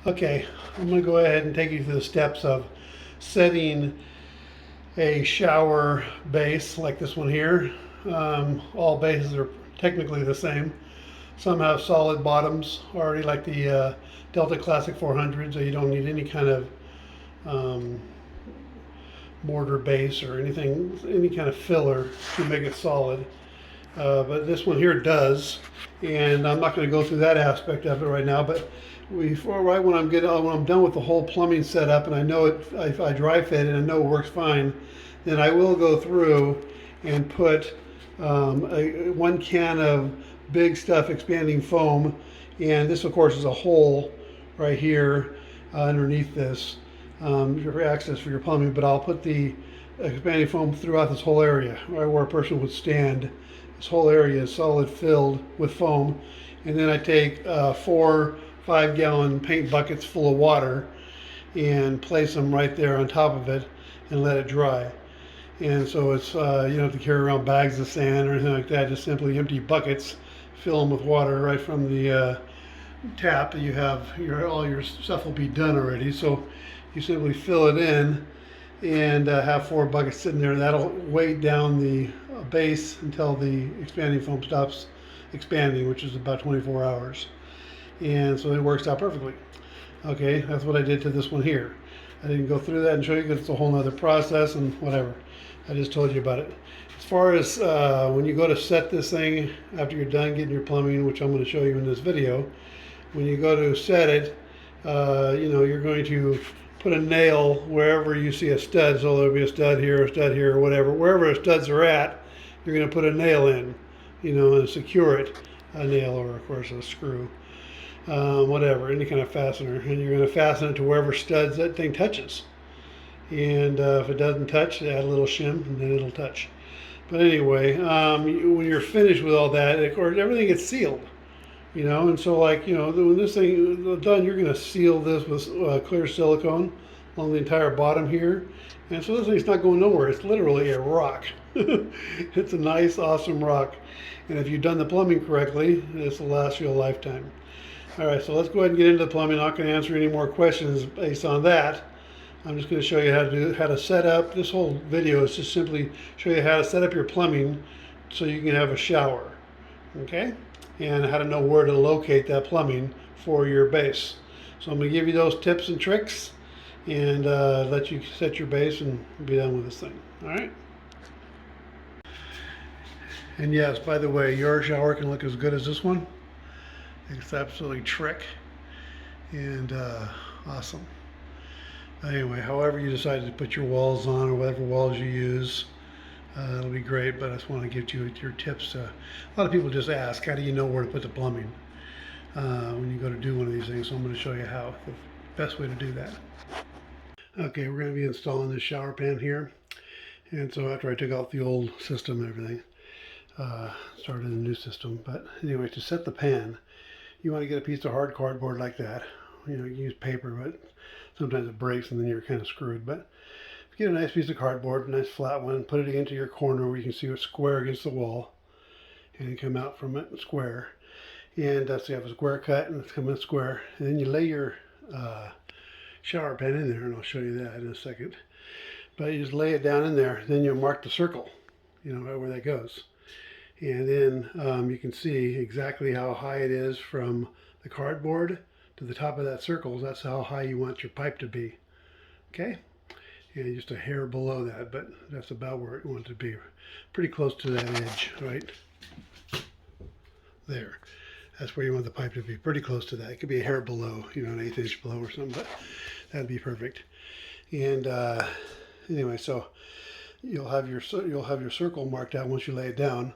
Okay, I'm going to go ahead and take you through the steps of setting a shower base like this one here. All bases are technically the same. Some have solid bottoms already, like the Delta Classic 400, so you don't need any kind of um, mortar base or anything, any kind of filler to make it solid. But this one here does, and I'm not going to go through that aspect of it right now. But right when when I'm done with the whole plumbing setup, and I know it, if I dry fit and I know it works fine, then I will go through and put 1 can of big stuff expanding foam, and this of course is a hole right here underneath this for access for your plumbing. But I'll put the expanding foam throughout this whole area, right where a person would stand. This whole area is solid filled with foam. And then I take 4 5-gallon paint buckets full of water and place them right there on top of it and let it dry. And so it's you don't have to carry around bags of sand or anything like that. Just simply empty buckets, fill them with water right from the tap. You have all your stuff will be done already. So you simply fill it in and have 4 buckets sitting there. That'll weight down the base until the expanding foam stops expanding, which is about 24 hours. And so it works out perfectly. Okay, that's what I did to this one here. I didn't go through that and show you because it's a whole nother process and whatever. I just told you about it. As far as when you go to set this thing after you're done getting your plumbing, which I'm going to show you in this video, when you go to set it, you're going to put a nail wherever you see a stud. So there'll be a stud here, or whatever. Wherever the studs are at, you're going to put a nail in, and secure it. A nail or, of course, a screw. Whatever, any kind of fastener. And you're going to fasten it to wherever studs that thing touches. And if it doesn't touch, add a little shim and then it'll touch. But anyway, when you're finished with all that, of course, everything gets sealed. And so when this thing is done, you're going to seal this with clear silicone along the entire bottom here. And so this thing's not going nowhere. It's literally a rock. It's a nice, awesome rock. And if you've done the plumbing correctly, this will last you a lifetime. All right, so let's go ahead and get into the plumbing. I'm not going to answer any more questions based on that. I'm just going to show you how to set up. This whole video is just simply show you how to set up your plumbing so you can have a shower. Okay? And how to know where to locate that plumbing for your base. So I'm going to give you those tips and tricks and let you set your base and be done with this thing. All right? And yes, by the way, your shower can look as good as this one. It's absolutely trick and awesome. Anyway, however you decide to put your walls on or whatever walls you use, it'll be great, but I just want to give you your tips. A lot of people just ask, how do you know where to put the plumbing when you go to do one of these things? So I'm going to show you how, the best way to do that. Okay, we're going to be installing this shower pan here. And so after I took out the old system and everything, started a new system. But anyway, to set the pan, you want to get a piece of hard cardboard like that. You can use paper, but sometimes it breaks and then you're kind of screwed. But get a nice piece of cardboard, a nice flat one, put it into your corner where you can see it square against the wall, and you come out from it square. And so you have a square cut and it's coming square. And then you lay your shower pan in there, and I'll show you that in a second. But you just lay it down in there, then you'll mark the circle, right where that goes. And then you can see exactly how high it is from the cardboard to the top of that circle. That's how high you want your pipe to be. Okay? And just a hair below that, but that's about where you want it to be. Pretty close to that edge, right? There. That's where you want the pipe to be. Pretty close to that. It could be a hair below, an 1/8 inch below or something, but that'd be perfect. And anyway, so you'll have your circle marked out once you lay it down.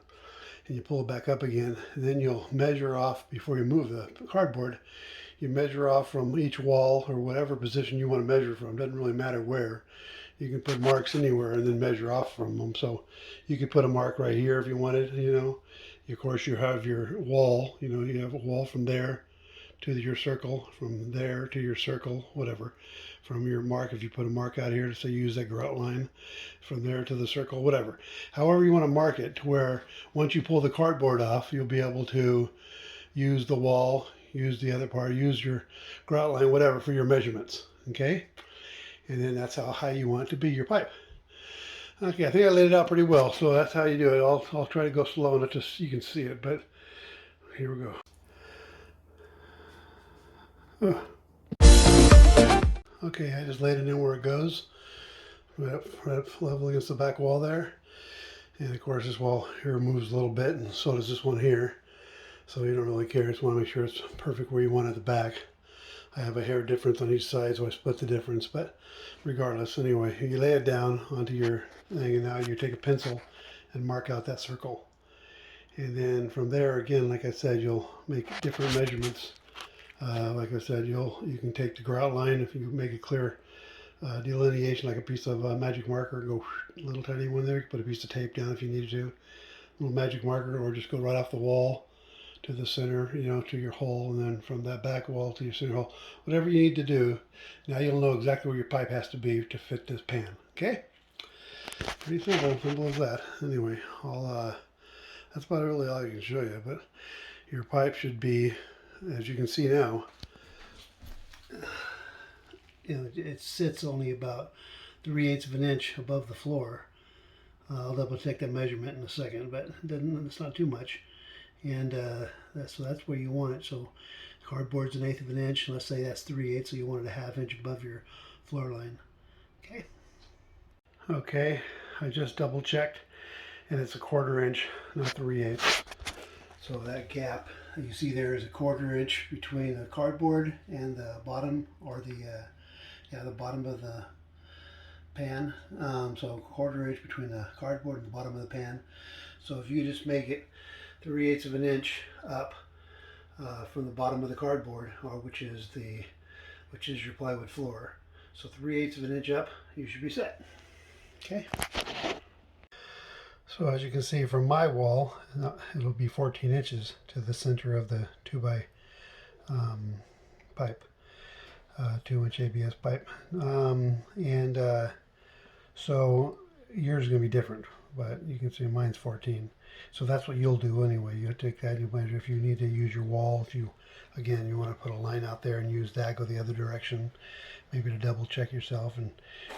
And you pull it back up again, and then you'll measure off before you move the cardboard. You measure off from each wall or whatever position you want to measure from. Doesn't really matter where. You can put marks anywhere and then measure off from them. So you could put a mark right here if you wanted, Of course, you have your wall, you have a wall from there to your circle, from there to your circle, whatever. From your mark, if you put a mark out here to say use that grout line, from there to the circle, whatever. However you want to mark it, to where once you pull the cardboard off, you'll be able to use the wall, use the other part, use your grout line, whatever, for your measurements, okay? And then that's how high you want it to be, your pipe. Okay, I think I laid it out pretty well, so that's how you do it. I'll try to go slow enough so you can see it, but here we go. Okay, I just laid it in where it goes, right up level against the back wall there. And of course this wall here moves a little bit, and so does this one here. So you don't really care, just want to make sure it's perfect where you want it at the back. I have a hair difference on each side, so I split the difference, but regardless, anyway, you lay it down onto your thing, and now you take a pencil and mark out that circle. And then from there, again, like I said, you'll make different measurements. Like I said, you can take the grout line, if you make a clear delineation, like a piece of magic marker, go a little tiny one there, put a piece of tape down if you need to, a little magic marker, or just go right off the wall to the center, to your hole, and then from that back wall to your center hole. Whatever you need to do, now you'll know exactly where your pipe has to be to fit this pan, okay? Pretty simple as that. Anyway, that's about really all I can show you, but your pipe should be, as you can see now, it sits only about 3/8 of an inch above the floor. I'll double check that measurement in a second, but it's not too much. And that's where you want it. So cardboard's 1/8 of an inch. Let's say that's 3/8, so you want it 1/2 inch above your floor line. Okay. Okay, I just double checked, and it's 1/4 inch, not 3/8. So that gap that you see there is 1/4 inch between the cardboard and the bottom, or the bottom of the pan. So 1/4 inch between the cardboard and the bottom of the pan. So if you just make it 3/8 of an inch up from the bottom of the cardboard, which is your plywood floor. So 3/8 of an inch up, you should be set. Okay. So as you can see from my wall, it'll be 14 inches to the center of the 2x pipe, 2-inch ABS pipe, so yours is going to be different, but you can see mine's 14. So that's what you'll do anyway. You'll take that, you measure. If you need to use your wall, if you want to put a line out there and use that, go the other direction, maybe to double check yourself, and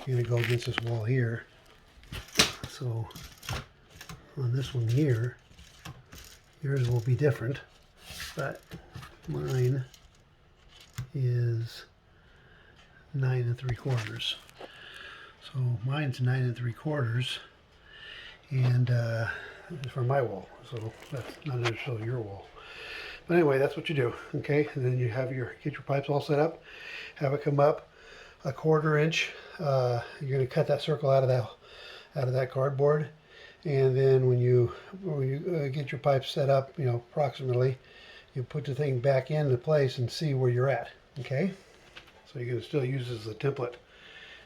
you're going to go against this wall here. So on this one here, yours will be different, but mine is 9 3/4. So mine's 9 3/4, and for my wall. So that's not necessarily your wall. But anyway, that's what you do, okay? And then you get your pipes all set up, have it come up 1/4 inch. You're going to cut that circle out of that cardboard, and then when you get your pipes set up, approximately, you put the thing back into place and see where you're at, okay? So you're going to still use this as a template,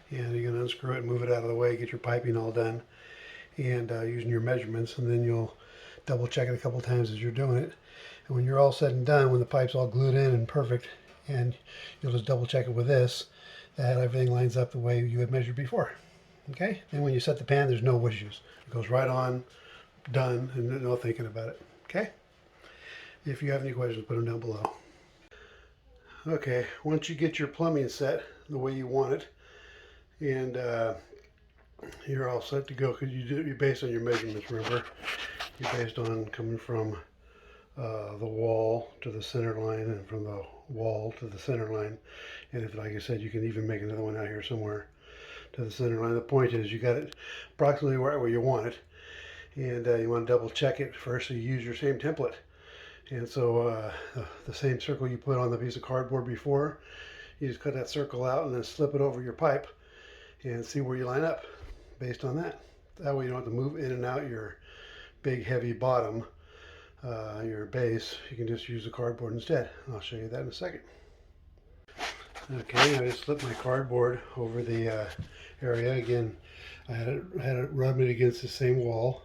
and you're going to unscrew it and move it out of the way, get your piping all done, and using your measurements, and then you'll double check it a couple times as you're doing it. And when you're all said and done, when the pipe's all glued in and perfect, and you'll just double check it with this, that everything lines up the way you had measured before. Okay? Then when you set the pan, there's no issues. It goes right on, done, and no thinking about it. Okay? If you have any questions, put them down below. Okay, once you get your plumbing set the way you want it, and you're all set to go, because you're based on your measurements, remember? You're based on coming from the wall to the center line, and from the wall to the center line. And if, like I said, you can even make another one out here somewhere to the center line. The point is, you got it approximately right where you want it, and you want to double check it first, so you use your same template. And so the same circle you put on the piece of cardboard before, you just cut that circle out and then slip it over your pipe and see where you line up based on that. That way you don't have to move in and out your big heavy bottom, your base. You can just use the cardboard instead. I'll show you that in a second. Okay, I just slipped my cardboard over the area. Again, I had it rubbing against the same wall,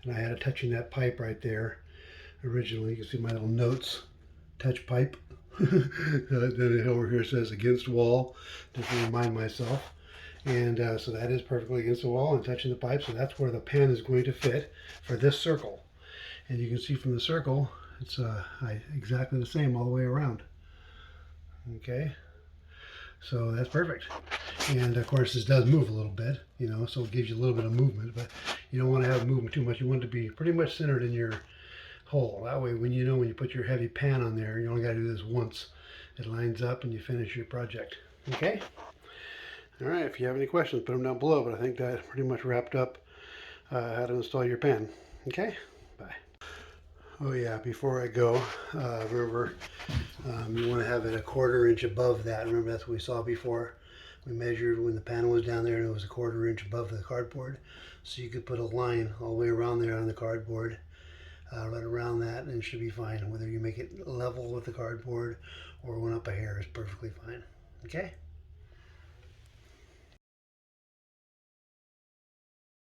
and I had it touching that pipe right there. Originally, you can see my little notes, touch pipe. Then over here says against wall, just to remind myself. And so that is perfectly against the wall and touching the pipe. So that's where the pan is going to fit for this circle. And you can see from the circle, it's exactly the same all the way around. Okay, so that's perfect. And of course, this does move a little bit, you know, so it gives you a little bit of movement, but you don't want to have movement too much. You want it to be pretty much centered in your hole. That way, when you put your heavy pan on there, you only got to do this once. It lines up and you finish your project. Okay? All right, if you have any questions, put them down below, but I think that pretty much wrapped up how to install your pan. Okay? Bye. Oh yeah, before I go, remember, you want to have it a 1/4 inch above that. Remember, that's what we saw before. We measured when the panel was down there and it was a 1/4 inch above the cardboard. So you could put a line all the way around there on the cardboard, right around that, and it should be fine. Whether you make it level with the cardboard or one up a hair is perfectly fine. Okay?